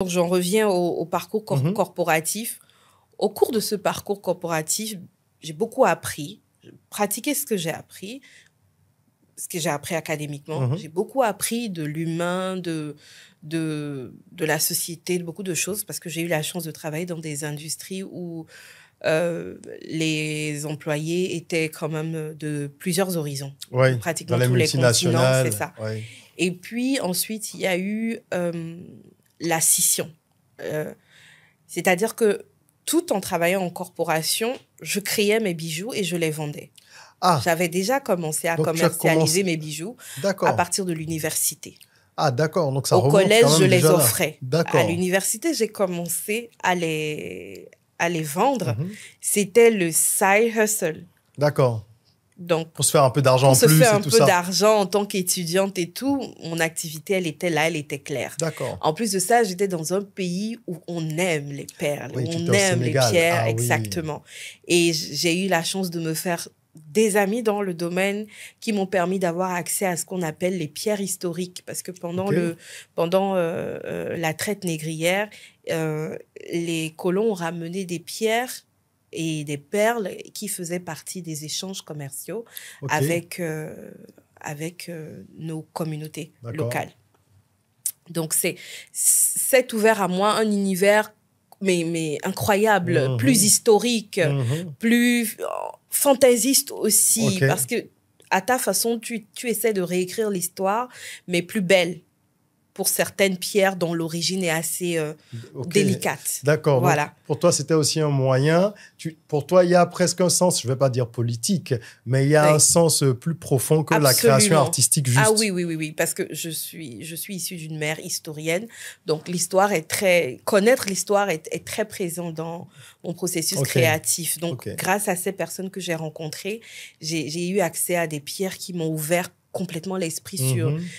Donc, j'en reviens au parcours corporatif. Au cours de ce parcours corporatif, j'ai beaucoup appris, pratiqué ce que j'ai appris académiquement. J'ai beaucoup appris de l'humain, de la société, de beaucoup de choses, parce que j'ai eu la chance de travailler dans des industries où les employés étaient quand même de plusieurs horizons. Oui, pratiquement dans les tous les continents, multinationales. c'est ça. Oui. Et puis ensuite, il y a eu la scission. C'est-à-dire que tout en travaillant en corporation, je créais mes bijoux et je les vendais. Ah, J'avais déjà commencé à commercialiser mes bijoux à partir de l'université. Ah, d'accord. Donc, ça Au remonte collège, quand même je les déjà là. offrais. D'accord. À l'université, j'ai commencé à les vendre. C'était le side hustle. D'accord. Donc, pour se faire un peu d'argent en plus pour se faire un et tout peu ça. d'argent en tant qu'étudiante et tout, mon activité, elle était là, elle était claire. D'accord. En plus de ça, j'étais dans un pays où on aime les perles, Oui, où tu on étais au aime les Sénégal. pierres, Ah, exactement. Et j'ai eu la chance de me faire des amis dans le domaine qui m'ont permis d'avoir accès à ce qu'on appelle les pierres historiques. Parce que pendant la traite négrière, les colons ont ramené des pierres et des perles qui faisaient partie des échanges commerciaux avec nos communautés locales. Donc, c'est ouvert à moi un univers mais incroyable, plus historique, plus fantaisiste aussi, parce que à ta façon, tu essaies de réécrire l'histoire, mais plus belle pour certaines pierres dont l'origine est assez délicate. D'accord. Voilà. Donc, pour toi, c'était aussi un moyen. Pour toi, il y a presque un sens, je ne vais pas dire politique, mais il y a un sens plus profond que la création artistique juste. Ah oui, parce que je suis issue d'une mère historienne, donc l'histoire est connaître l'histoire est très présent dans mon processus créatif. Donc, grâce à ces personnes que j'ai rencontrées, j'ai eu accès à des pierres qui m'ont ouvert complètement l'esprit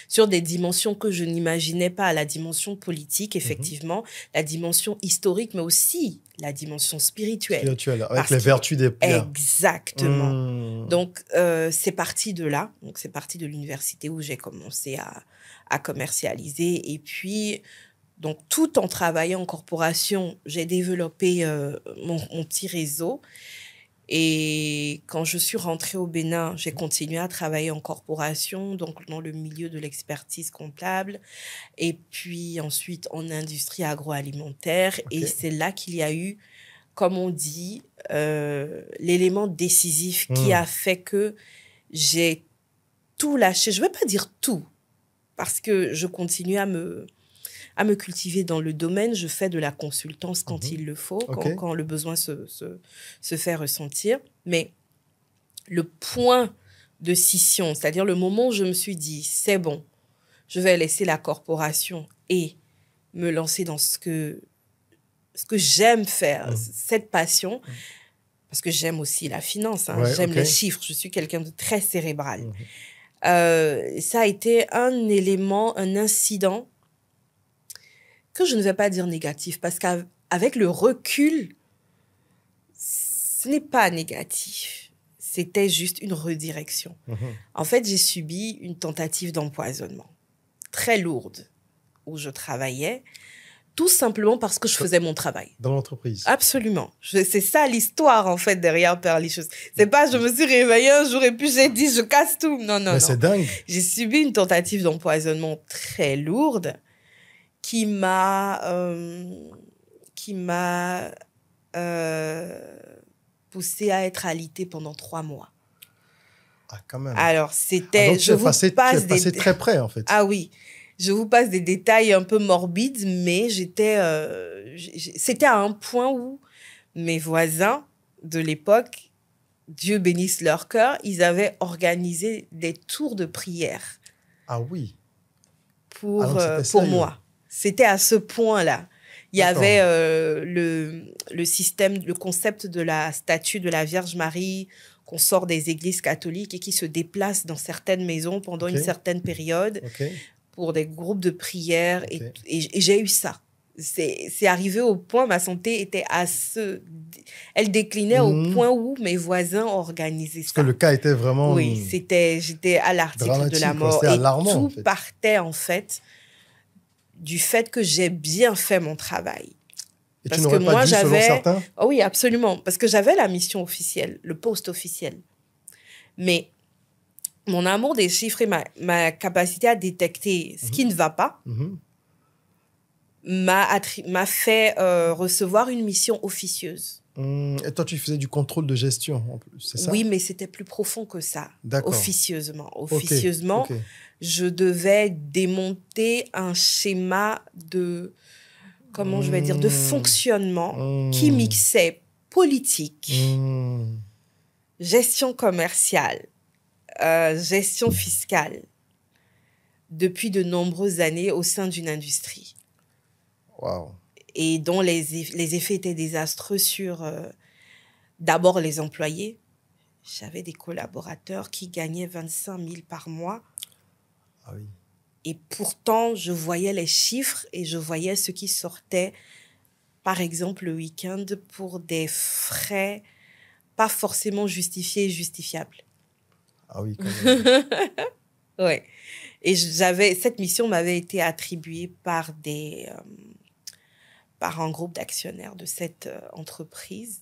sur des dimensions que je n'imaginais pas, la dimension politique, effectivement, la dimension historique, mais aussi la dimension spirituelle. Avec les vertus des pierres. Exactement. Donc, c'est parti de là. Donc, c'est parti de l'université où j'ai commencé à commercialiser. Et puis, donc, tout en travaillant en corporation, j'ai développé mon petit réseau. Et quand je suis rentrée au Bénin, j'ai continué à travailler en corporation, donc dans le milieu de l'expertise comptable, et puis ensuite en industrie agroalimentaire. Et c'est là qu'il y a eu, comme on dit, l'élément décisif qui a fait que j'ai tout lâché. Je ne vais pas dire tout, parce que je continue à me cultiver dans le domaine. Je fais de la consultance quand il le faut, quand le besoin se fait ressentir. Mais le point de scission, c'est-à-dire le moment où je me suis dit, c'est bon, je vais laisser la corporation et me lancer dans ce que j'aime faire, cette passion, parce que j'aime aussi la finance, j'aime les chiffres, je suis quelqu'un de très cérébral. Ça a été un élément, un incident que je ne vais pas dire négatif, parce qu'avec le recul, ce n'est pas négatif. C'était juste une redirection. En fait, j'ai subi une tentative d'empoisonnement très lourde où je travaillais, tout simplement parce que je faisais mon travail. Dans l'entreprise. Absolument. C'est ça l'histoire, en fait, derrière Perlicheuse. C'est pas je me suis réveillée un jour et puis j'ai dit je casse tout. Non. Mais c'est dingue. J'ai subi une tentative d'empoisonnement très lourde qui m'a poussée à être alitée pendant 3 mois. Ah, quand même. Alors, c'était... donc, tu es passé très près, en fait. Ah oui. Je vous passe des détails un peu morbides, mais c'était à un point où mes voisins de l'époque, Dieu bénisse leur cœur, ils avaient organisé des tours de prière. Ah oui. Pour moi. C'était à ce point-là. Il y avait le système, le concept de la statue de la Vierge Marie qu'on sort des églises catholiques et qui se déplace dans certaines maisons pendant une certaine période pour des groupes de prière. Et j'ai eu ça. C'est arrivé au point, ma santé était elle déclinait au point où mes voisins organisaient ça. Parce que le cas était vraiment... Oui, j'étais à l'article de la mort. C'était alarmant, tout partait, en fait, du fait que j'ai bien fait mon travail. Et tu n'aurais pas dû, selon certains? Oh oui, absolument. Parce que j'avais la mission officielle, le poste officiel. Mais mon amour des chiffres et ma capacité à détecter ce qui ne va pas m'a fait recevoir une mission officieuse. Et toi, tu faisais du contrôle de gestion, en plus, c'est ça? Oui, mais c'était plus profond que ça. D'accord. Officieusement. Officieusement, je devais démonter un schéma de... comment je vais dire, de fonctionnement qui mixait politique, gestion commerciale, gestion fiscale, depuis de nombreuses années au sein d'une industrie. Wow. Et dont les effets étaient désastreux sur d'abord les employés. J'avais des collaborateurs qui gagnaient 25 000 par mois. Ah oui. Et pourtant, je voyais les chiffres et je voyais ce qui sortait, par exemple, le week-end pour des frais pas forcément justifiés et justifiables. Ah oui, quand même. Ouais. Et cette mission m'avait été attribuée par un groupe d'actionnaires de cette entreprise.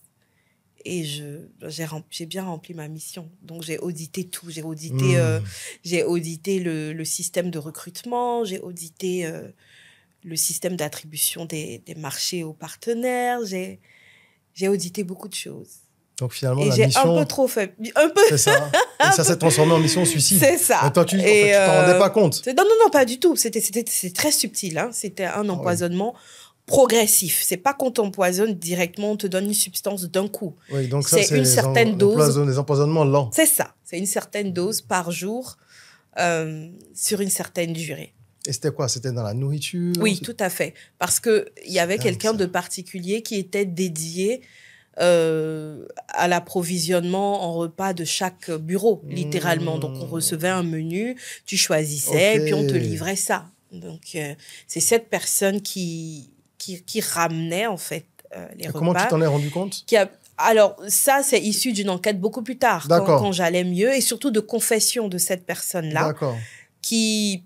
Et j'ai bien rempli ma mission. Donc, j'ai audité tout. J'ai audité le système de recrutement, j'ai audité le système d'attribution des marchés aux partenaires, j'ai audité beaucoup de choses. Donc, finalement, et la j'ai mission... un peu trop fait... Un peu... C'est ça. Et ça s'est transformé en mission suicide. C'est ça. Mais toi, tu t'en rendais pas compte? Non, pas du tout. C'était très subtil. Hein. C'était un empoisonnement progressif. C'est pas qu'on t'empoisonne directement, on te donne une substance d'un coup. Oui, donc ça, c'est une certaine dose. Des empoisonnements lents. C'est ça. C'est une certaine dose par jour sur une certaine durée. Et c'était quoi? C'était dans la nourriture? Oui, tout à fait. Parce qu'il y avait quelqu'un de particulier qui était dédié à l'approvisionnement en repas de chaque bureau, littéralement. Donc, on recevait un menu, tu choisissais, et puis on te livrait ça. Donc, c'est cette personne qui ramenait, en fait, les repas. Comment tu t'en es rendu compte? Alors, ça, c'est issu d'une enquête beaucoup plus tard, quand j'allais mieux, et surtout de confession de cette personne-là, qui,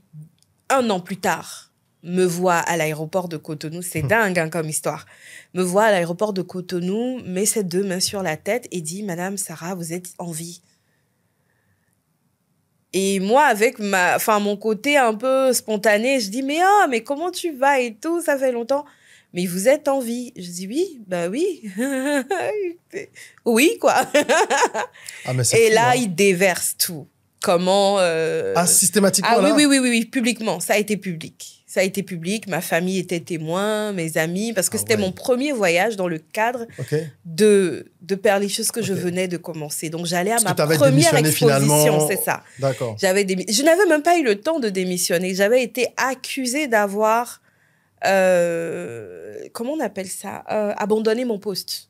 1 an plus tard, me voit à l'aéroport de Cotonou. C'est dingue hein, comme histoire. Me voit à l'aéroport de Cotonou, met ses 2 mains sur la tête et dit « Madame Sarah, vous êtes en vie ». Et moi, avec mon côté un peu spontané, je dis « mais comment tu vas et tout, ça fait longtemps ». Mais vous êtes en vie. Je dis oui, bah oui. Oui, quoi. Ah, mais et fou, là, hein. Il déverse tout. Comment... systématiquement, là? Oui, publiquement. Ça a été public. Ça a été public. Ma famille était témoin, mes amis, parce que c'était mon premier voyage dans le cadre de Perlicheuse que je venais de commencer. Donc, j'allais à ma première exposition, c'est ça. D'accord. Je n'avais même pas eu le temps de démissionner. J'avais été accusée d'avoir... comment on appelle ça? Abandonner mon poste.